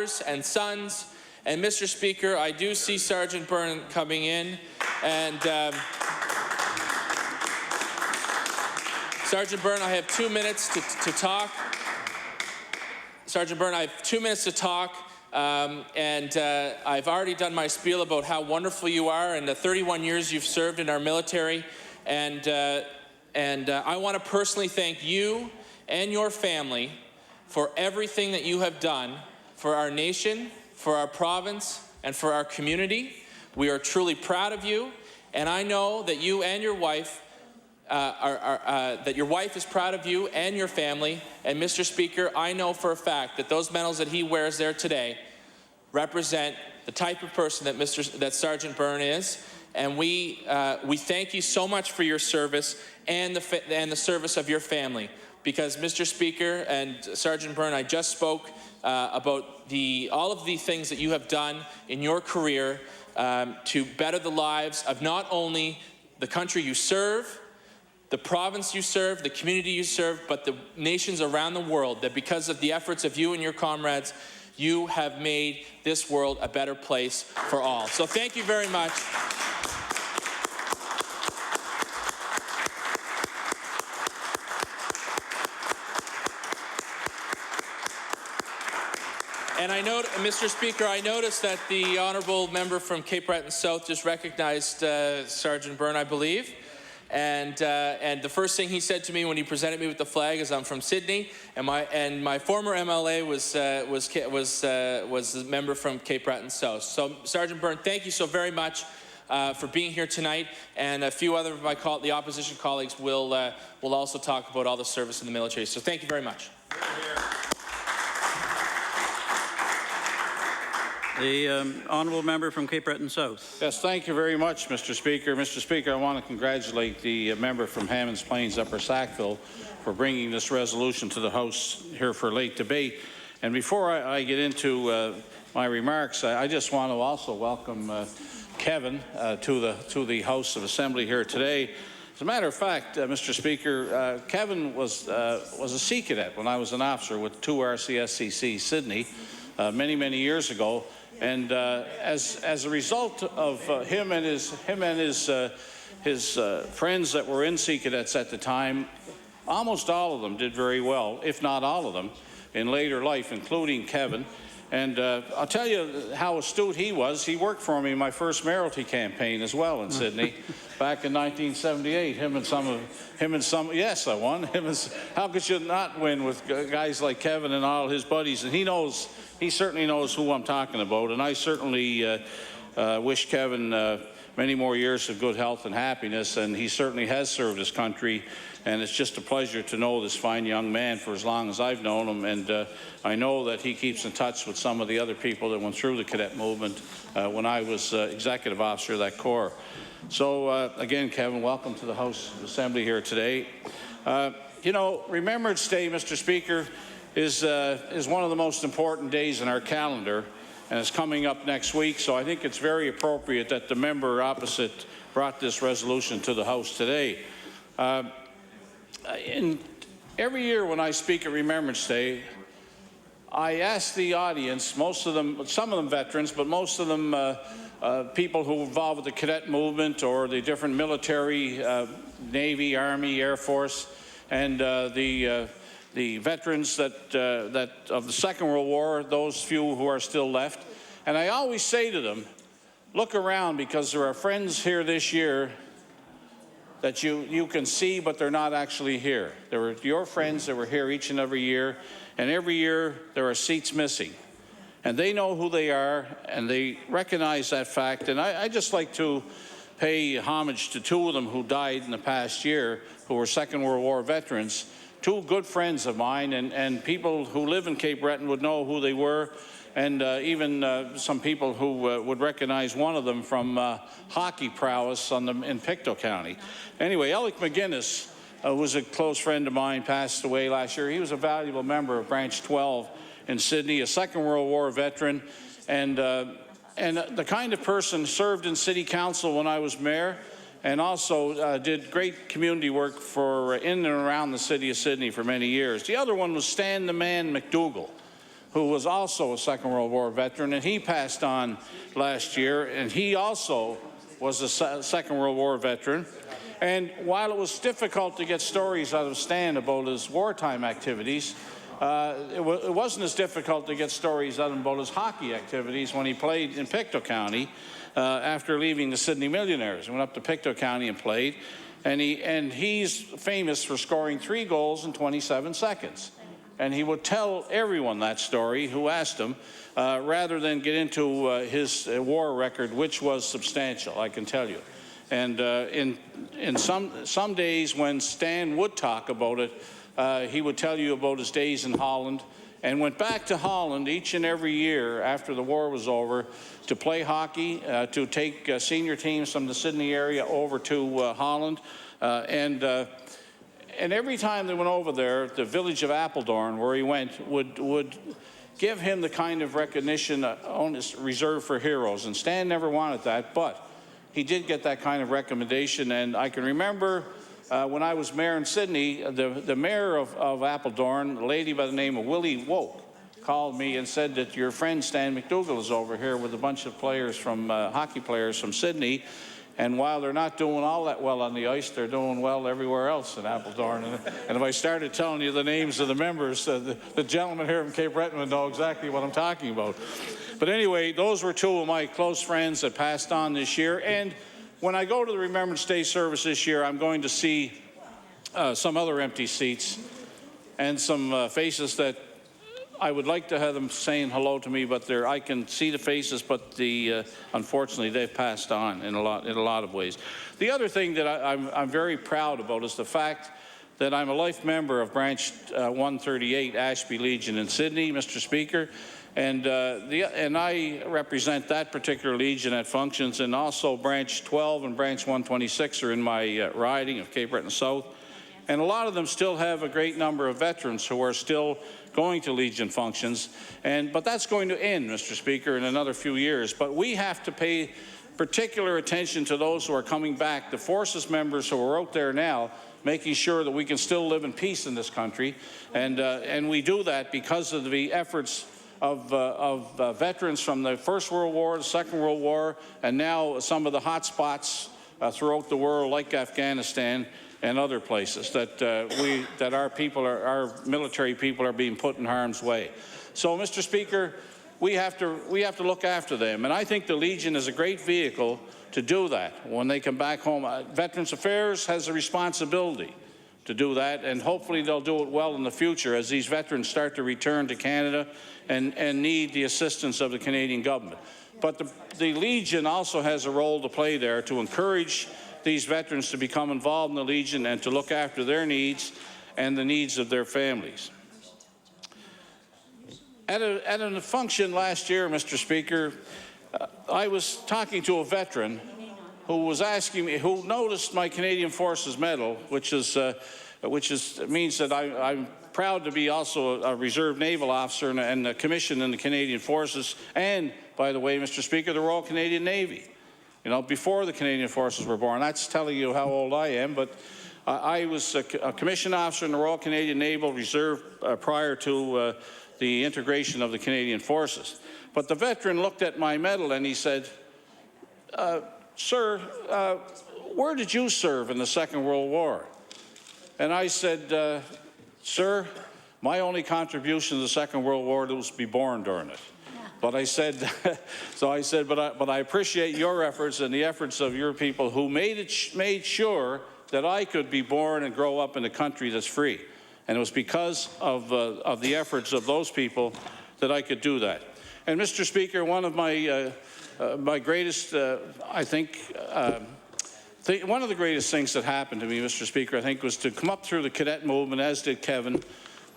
and sons. And Mr. Speaker, I do see Sergeant Byrne coming in, and Sergeant Byrne, I have 2 minutes to talk. Sergeant Byrne, I have 2 minutes to talk, and I've already done my spiel about how wonderful you are and the 31 years you've served in our military, and I want to personally thank you and your family for everything that you have done for our nation, for our province, and for our community. We are truly proud of you, and I know that you and your wife, that your wife is proud of you and your family. And Mr. Speaker, I know for a fact that those medals that he wears there today represent the type of person that Sergeant Byrne is. And we thank you so much for your service and the service of your family. Because, Mr. Speaker and Sergeant Byrne, I just spoke about all of the things that you have done in your career to better the lives of not only the country you serve, the province you serve, the community you serve, but the nations around the world, that because of the efforts of you and your comrades, you have made this world a better place for all. So thank you very much. And I note, Mr. Speaker, I noticed that the honourable member from Cape Breton South just recognized Sergeant Byrne, I believe. And the first thing he said to me when he presented me with the flag is, "I'm from Sydney," and my former MLA was a member from Cape Breton South. So, Sergeant Byrne, thank you so very much for being here tonight. And a few other of the opposition colleagues will also talk about all the service in the military. So, thank you very much. The honourable member from Cape Breton South. Yes, thank you very much, Mr. Speaker. Mr. Speaker, I want to congratulate the member from Hammonds Plains, Upper Sackville, for bringing this resolution to the House here for late debate. And before I get into my remarks, I just want to also welcome Kevin to the House of Assembly here today. As a matter of fact, Mr. Speaker, Kevin was a Sea Cadet when I was an officer with 2 RCSCC Sydney many years ago. And as a result of him and his friends that were in Sea Cadets at the time, almost all of them did very well, if not all of them, in later life, including Kevin. And I'll tell you how astute he was. He worked for me in my first mayoralty campaign as well in Sydney back in 1978. Yes, I won. How could you not win with guys like Kevin and all his buddies? And he certainly knows who I'm talking about. And I certainly wish Kevin many more years of good health and happiness. And he certainly has served his country. And it's just a pleasure to know this fine young man for as long as I've known him. And I know that he keeps in touch with some of the other people that went through the cadet movement when I was executive officer of that corps. So again, Kevin, welcome to the House of Assembly here today. You know, Remembrance Day, Mr. Speaker, is one of the most important days in our calendar, and it's coming up next week. So I think it's very appropriate that the member opposite brought this resolution to the House today. Every year when I speak at Remembrance Day, I ask the audience, some of them veterans, but most of them people who are involved with the cadet movement or the different military, Navy, Army, Air Force, and the veterans that of the Second World War, those few who are still left. And I always say to them, look around, because there are friends here this year that you can see, but they're not actually here. There were your friends that were here each and every year, and every year there are seats missing. And they know who they are, and they recognize that fact. And I just like to pay homage to 2 of them who died in the past year, who were Second World War veterans, 2 good friends of mine, and people who live in Cape Breton would know who they were. And even some people who would recognize one of them from hockey prowess in Pictou County. Anyway, Alec McGuinness was a close friend of mine, passed away last year. He was a valuable member of Branch 12 in Sydney, a Second World War veteran, and the kind of person served in City Council when I was mayor, and also did great community work in and around the city of Sydney for many years. The other one was Stan the Man McDougall, who was also a Second World War veteran, and he passed on last year, and he also was a Second World War veteran. And while it was difficult to get stories out of Stan about his wartime activities, it wasn't as difficult to get stories out of him about his hockey activities when he played in Pictou County after leaving the Sydney Millionaires. He went up to Pictou County and played, and he's famous for scoring 3 goals in 27 seconds. And he would tell everyone that story who asked him, rather than get into his war record, which was substantial, I can tell you. And in some days when Stan would talk about it, he would tell you about his days in Holland, and went back to Holland each and every year after the war was over to play hockey, to take senior teams from the Sydney area over to Holland. And every time they went over there, the village of Apeldoorn, where he went, would give him the kind of recognition reserved for heroes. And Stan never wanted that, but he did get that kind of recommendation. And I can remember when I was mayor in Sydney, the mayor of Apeldoorn, a lady by the name of Willie Woke, called me and said that your friend Stan McDougall is over here with a bunch of players from hockey players from Sydney. And while they're not doing all that well on the ice, they're doing well everywhere else in Apeldoorn. And if I started telling you the names of the members, the gentleman here from Cape Breton would know exactly what I'm talking about. But anyway, those were 2 of my close friends that passed on this year. And when I go to the Remembrance Day service this year, I'm going to see some other empty seats and some faces that I would like to have them saying hello to me, but I can see the faces, but unfortunately they've passed on in a lot of ways. The other thing that I'm very proud about is the fact that I'm a life member of Branch 138 Ashby Legion in Sydney, Mr. Speaker. And I represent that particular legion at functions, and also Branch 12 and Branch 126 are in my riding of Cape Breton South. And a lot of them still have a great number of veterans who are still going to Legion functions. But that's going to end, Mr. Speaker, in another few years. But we have to pay particular attention to those who are coming back, the forces members who are out there now, making sure that we can still live in peace in this country. And we do that because of the efforts of veterans from the First World War, the Second World War, and now some of the hot spots throughout the world, like Afghanistan and other places, that our military people are being put in harm's way. So, Mr. Speaker, we have to look after them, and I think the Legion is a great vehicle to do that when they come back home. Veterans Affairs has a responsibility to do that, and hopefully they'll do it well in the future as these veterans start to return to Canada and need the assistance of the Canadian government. But the Legion also has a role to play there to encourage these veterans to become involved in the Legion and to look after their needs and the needs of their families. At a function last year, Mr. Speaker, I was talking to a veteran who was asking me, who noticed my Canadian Forces medal, which means that I'm proud to be also a reserve naval officer and a commissioned in the Canadian Forces, and, by the way, Mr. Speaker, the Royal Canadian Navy. You know, before the Canadian Forces were born. That's telling you how old I am, but I was a commissioned officer in the Royal Canadian Naval Reserve prior to the integration of the Canadian Forces. But the veteran looked at my medal and he said, "Sir, where did you serve in the Second World War?" And I said, "Sir, my only contribution to the Second World War was to be born during it." But I said, but I appreciate your efforts and the efforts of your people who made sure that I could be born and grow up in a country that's free. And it was because of the efforts of those people that I could do that. And Mr. Speaker, one of my greatest, I think, one of the greatest things that happened to me, Mr. Speaker, I think, was to come up through the cadet movement, as did Kevin,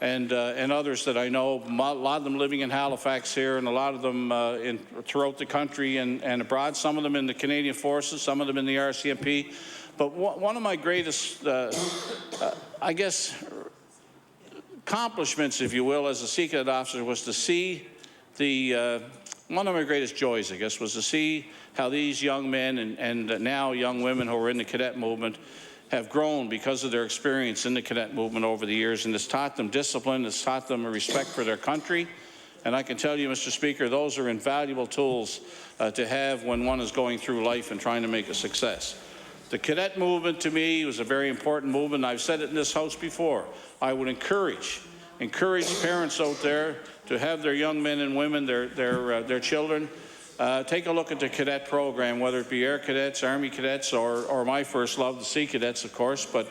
and others that I know, a lot of them living in Halifax here, and a lot of them throughout the country and abroad, some of them in the Canadian Forces, some of them in the RCMP. But one of my greatest, I guess, accomplishments, if you will, as a Sea Cadet officer was to see one of my greatest joys, I guess, was to see how these young men and now young women who are in the cadet movement have grown because of their experience in the cadet movement over the years, and it's taught them discipline, it's taught them a respect for their country, And I can tell you, Mr. Speaker, those are invaluable tools to have when one is going through life and trying to make a success. The cadet movement, to me, was a very important movement. I've said it in this House before. I would encourage parents out there to have their young men and women, their children, take a look at the cadet program, whether it be Air Cadets, Army Cadets, or my first love, the Sea Cadets, of course, but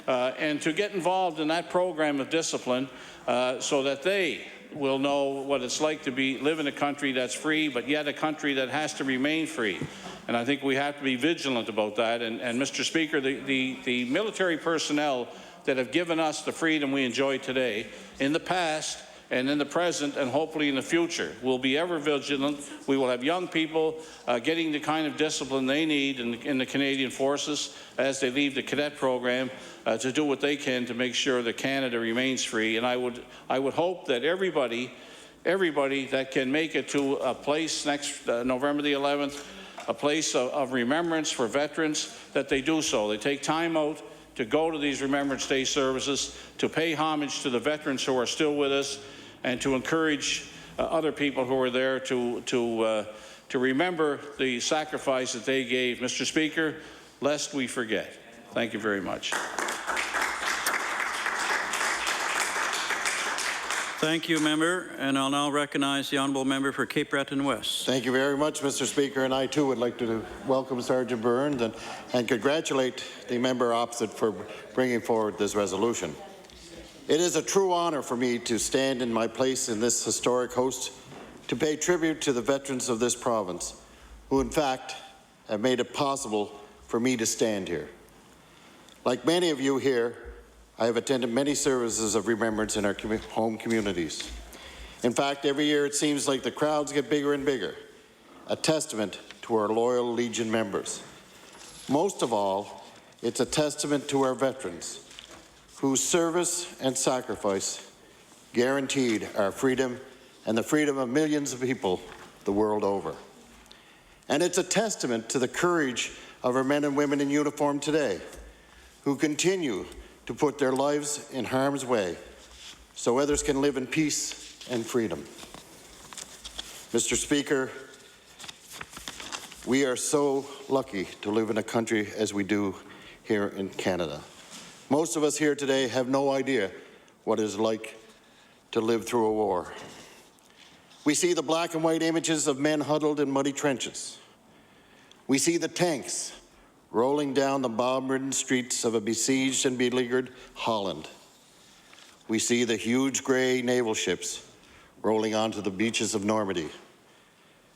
and to get involved in that program of discipline so that they will know what it's like to live in a country that's free, but yet a country that has to remain free. And I think we have to be vigilant about that. And Mr. Speaker, the military personnel that have given us the freedom we enjoy today, in the past and in the present and hopefully in the future, we'll be ever vigilant. We will have young people getting the kind of discipline they need in the Canadian Forces as they leave the cadet program to do what they can to make sure that Canada remains free. And I would hope that everybody that can make it to a place next November the 11th, a place of remembrance for veterans, that they do so. They take time out to go to these Remembrance Day services, to pay homage to the veterans who are still with us, and to encourage other people who are there to remember the sacrifice that they gave. Mr. Speaker, lest we forget. Thank you very much. Thank you, member. And I'll now recognize the honourable member for Cape Breton West. Thank you very much, Mr. Speaker. And I, too, would like to welcome Sergeant Burns and congratulate the member opposite for bringing forward this resolution. It is a true honour for me to stand in my place in this historic host to pay tribute to the veterans of this province, who, in fact, have made it possible for me to stand here. Like many of you here, I have attended many services of remembrance in our home communities. In fact, every year it seems like the crowds get bigger and bigger, a testament to our loyal Legion members. Most of all, it's a testament to our veterans, whose service and sacrifice guaranteed our freedom and the freedom of millions of people the world over. And it's a testament to the courage of our men and women in uniform today, who continue to put their lives in harm's way so others can live in peace and freedom. Mr. Speaker, we are so lucky to live in a country as we do here in Canada. Most of us here today have no idea what it is like to live through a war. We see the black and white images of men huddled in muddy trenches. We see the tanks rolling down the bomb-ridden streets of a besieged and beleaguered Holland. We see the huge gray naval ships rolling onto the beaches of Normandy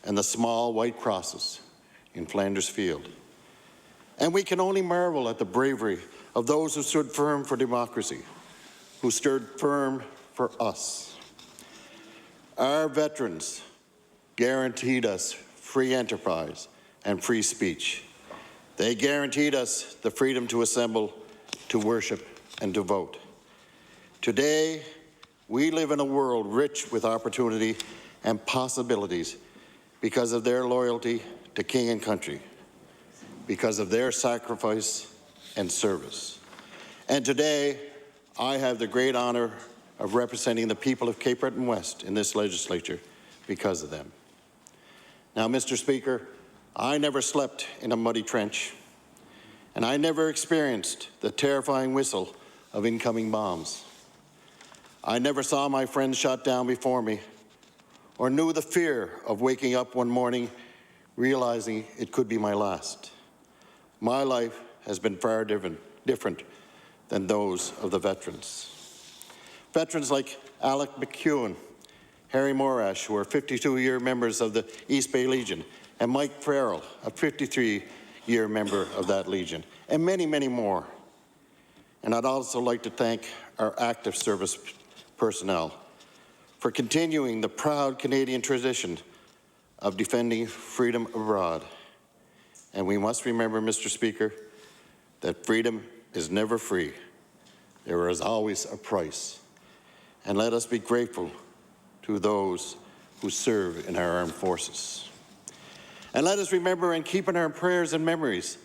and the small white crosses in Flanders Field. And we can only marvel at the bravery of those who stood firm for democracy, who stood firm for us. Our veterans guaranteed us free enterprise and free speech. They guaranteed us the freedom to assemble, to worship, and to vote. Today, we live in a world rich with opportunity and possibilities because of their loyalty to king and country, because of their sacrifice and service. And today, I have the great honor of representing the people of Cape Breton West in this legislature because of them. Now, Mr. Speaker, I never slept in a muddy trench, and I never experienced the terrifying whistle of incoming bombs. I never saw my friends shot down before me, or knew the fear of waking up one morning realizing it could be my last. My life has been far different than those of the veterans. Veterans like Alec McEwen, Harry Morash, who are 52-year members of the East Bay Legion, and Mike Farrell, a 53-year member of that Legion, and many, many more. And I'd also like to thank our active service personnel for continuing the proud Canadian tradition of defending freedom abroad. And we must remember, Mr. Speaker, that freedom is never free. There is always a price. And let us be grateful to those who serve in our armed forces. And let us remember and keep in our prayers and memories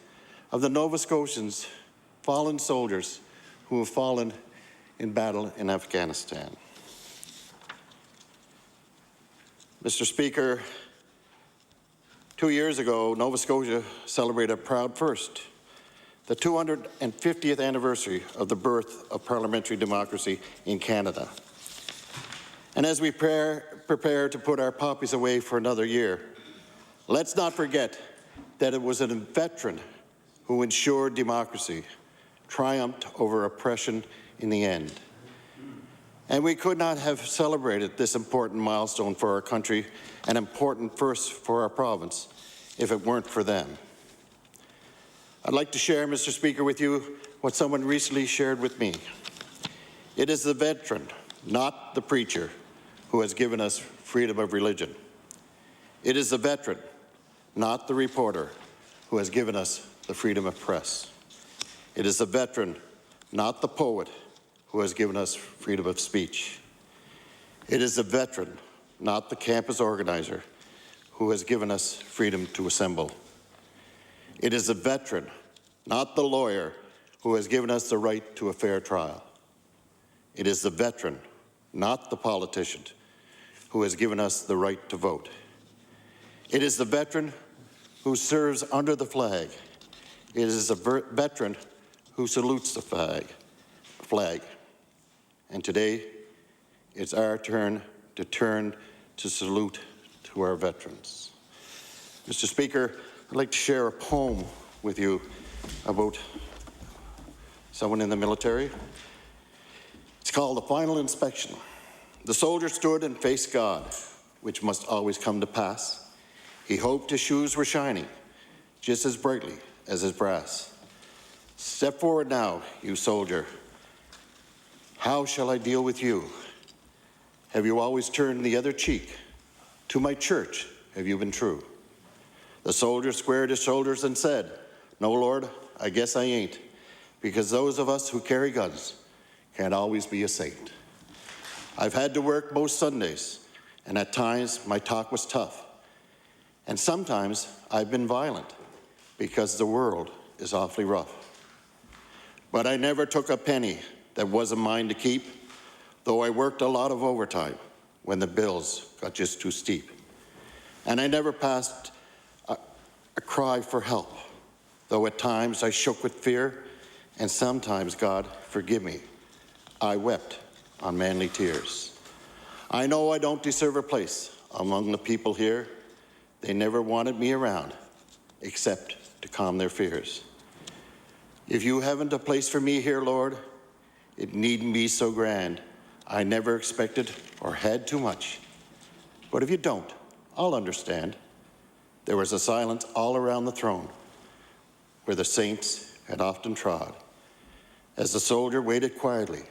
of the Nova Scotians, fallen soldiers who have fallen in battle in Afghanistan. Mr. Speaker, 2 years ago, Nova Scotia celebrated a proud first, the 250th anniversary of the birth of parliamentary democracy in Canada. And as we prepare to put our poppies away for another year, let's not forget that it was a veteran who ensured democracy triumphed over oppression in the end. And we could not have celebrated this important milestone for our country, an important first for our province, if it weren't for them. I'd like to share, Mr. Speaker, with you what someone recently shared with me. It is the veteran, not the preacher, who has given us freedom of religion. It is the veteran, not the reporter, who has given us the freedom of press. It is the veteran, not the poet, who has given us freedom of speech. It is the veteran, not the campus organizer, who has given us freedom to assemble. It is the veteran, not the lawyer, who has given us the right to a fair trial. It is the veteran, not the politician, who has given us the right to vote. It is the veteran who serves under the flag. It is the veteran who salutes the flag. And today, it's our turn to salute to our veterans. Mr. Speaker, I'd like to share a poem with you about someone in the military. It's called The Final Inspection. The soldier stood and faced God, which must always come to pass. He hoped his shoes were shining just as brightly as his brass. Step forward now, you soldier. How shall I deal with you? Have you always turned the other cheek? To my church have you been true? The soldier squared his shoulders and said, no, Lord, I guess I ain't, because those of us who carry guns can't always be a saint. I've had to work most Sundays, and at times my talk was tough. And sometimes I've been violent, because the world is awfully rough. But I never took a penny that wasn't mine to keep, though I worked a lot of overtime when the bills got just too steep. And I never passed a cry for help, though at times I shook with fear, and sometimes, God, forgive me, I wept on manly tears. I know I don't deserve a place among the people here. They never wanted me around, except to calm their fears. If you haven't a place for me here, Lord, it needn't be so grand. I never expected or had too much. But if you don't, I'll understand. There was a silence all around the throne where the saints had often trod, as the soldier waited quietly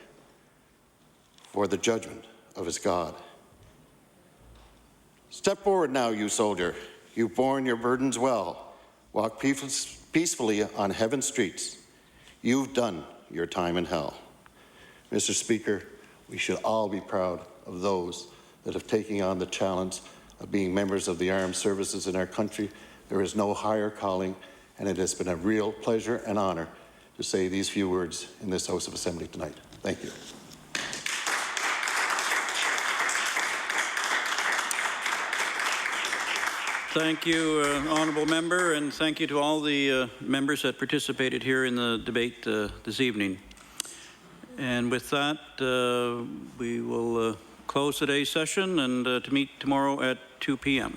for the judgment of his God. Step forward now, you soldier. You've borne your burdens well. Walk peacefully on heaven's streets. You've done your time in hell. Mr. Speaker, we should all be proud of those that have taken on the challenge of being members of the armed services in our country. There is no higher calling, and it has been a real pleasure and honor to say these few words in this House of Assembly tonight. Thank you. Thank you, Honourable Member, and thank you to all the members that participated here in the debate this evening. And with that, we will close today's session and to meet tomorrow at 2 p.m.